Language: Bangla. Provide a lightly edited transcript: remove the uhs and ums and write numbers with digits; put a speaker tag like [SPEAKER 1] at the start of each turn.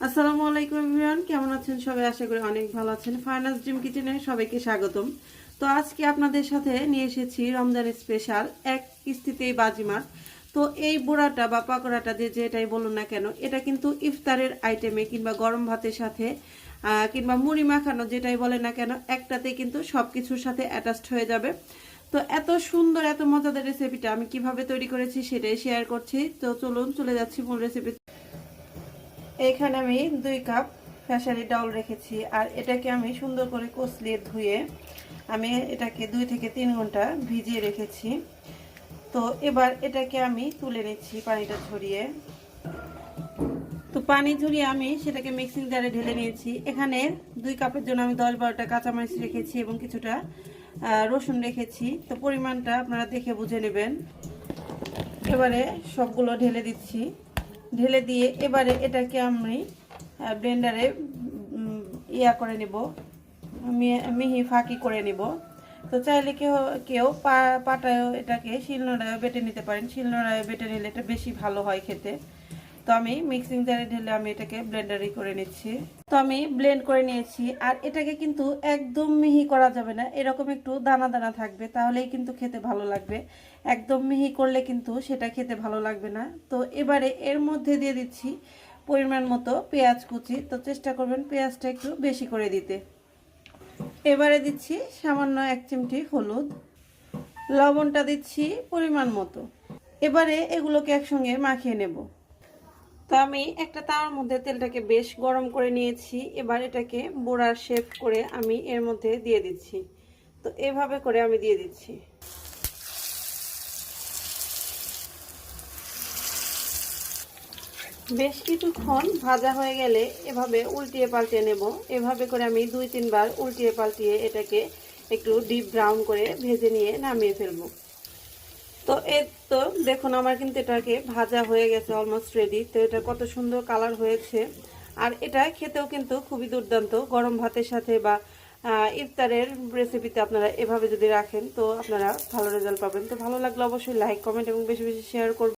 [SPEAKER 1] আসসালামু আলাইকুম এভরিওয়ান, কেমন আছেন সবাই? আশা করি অনেক ভালো আছেন। ফাইনাস ড্রিম কিচেনে সবাইকে স্বাগতম। তো আজকে আপনাদের সাথে নিয়ে এসেছি রমজানের স্পেশাল এক কিস্তিতেই বাজিমাত। তো এই বুড়াটা বা পাকোড়াটা যেটাই বলুন না কেন, এটা কিন্তু ইফতারের আইটেমে কিংবা গরম ভাতের সাথে কিংবা মুড়ি মাখানো যেটাই বলেন না কেন, একটাতে কিন্তু সব কিছুর সাথে অ্যাটাচড হয়ে যাবে। তো এত সুন্দর এত মজাদার রেসিপিটা আমি কিভাবে তৈরি করেছি সেটাই শেয়ার করছি। তো চলুন চলে যাচ্ছি মূল রেসিপি। এইখানে আমি 2 কাপ খেসারি ডাউল রেখেছি, আর এটাকে আমি সুন্দর করে কষলিয়ে ধুয়ে আমি এটাকে 2 থেকে 3 ঘন্টা ভিজিয়ে রেখেছি। তো এবার এটাকে আমি তুলে নিচ্ছি পানিটা ঝরিয়ে। তো পানি ঝরিয়ে আমি সেটাকে মিক্সিং জারে ঢেলে নিয়েছি। এখানে 2 কাপের জন্য আমি 10-12টা কাঁচামরিচ রেখেছি এবং কিছুটা রসুন রেখেছি। তো পরিমাণটা আপনারা দেখে বুঝে নেবেন। এবারে সবগুলো ঢেলে দিচ্ছি। ঢেলে দিয়ে এবারে এটাকে আমি ব্লেন্ডারে করে নেব, মিহি ফাঁকি করে নেব। তো চাইলে কেউ কেউ পাটায়ও এটাকে শিলনোড়ায় বেটে নিতে পারেন। শিলনোড়ায় বেটে নিলে এটা বেশি ভালো হয় খেতে। তো আমি মিক্সিং জারে ঢেলে আমি এটাকে ব্লেন্ডারে করে নিচ্ছি। তো আমি ব্লেন্ড করে নিয়েছি। আর এটাকে কিন্তু একদম মিহি করা যাবে না, এরকম একটু দানা দানা থাকবে, তাহলেই কিন্তু খেতে ভালো লাগবে। একদম মিহি করলে কিন্তু সেটা খেতে ভালো লাগবে না। তো এবারে এর মধ্যে দিয়ে দিচ্ছি পরিমাণ মতো পেঁয়াজ কুচি। তো চেষ্টা করবেন পেঁয়াজটা একটু বেশি করে দিতে। এবারে দিচ্ছি সামান্য 1 চিমটি হলুদ, লবণটা দিচ্ছি পরিমাণ মতো। এবারে এগুলোকে একসঙ্গে মাখিয়ে নেব। তো আমি একটা তাওয়ার মধ্যে তেলটাকে বেশ গরম করে নিয়েছি। এবার এটাকে বোড়ার শেপ করে আমি এর মধ্যে দিয়ে দিচ্ছি। তো এভাবে করে আমি দিয়ে দিচ্ছি। বেশ কিছুক্ষণ ভাজা হয়ে গেলে এভাবে উল্টিয়ে পাল্টিয়ে নেব। এভাবে করে আমি 2-3 বার উল্টিয়ে পাল্টিয়ে এটাকে একটু ডিপ ব্রাউন করে ভেজে নিয়ে নামিয়ে ফেলবো। তো এই তো দেখুন আমার কিন্তু এটাকে ভাজা হয়ে গেছে, অলমোস্ট রেডি। তো এটা কত সুন্দর কালার হয়েছে। আর এটা খেতেও কিন্তু খুবই দুর্দান্ত। গরম ভাতের সাথে বা ইফতারের রেসিপিতে আপনারা এভাবে যদি রাখেন তো আপনারা ভালো রেজাল্ট পাবেন। তো ভালো লাগলে অবশ্যই লাইক, কমেন্ট এবং বেশি বেশি শেয়ার করবেন।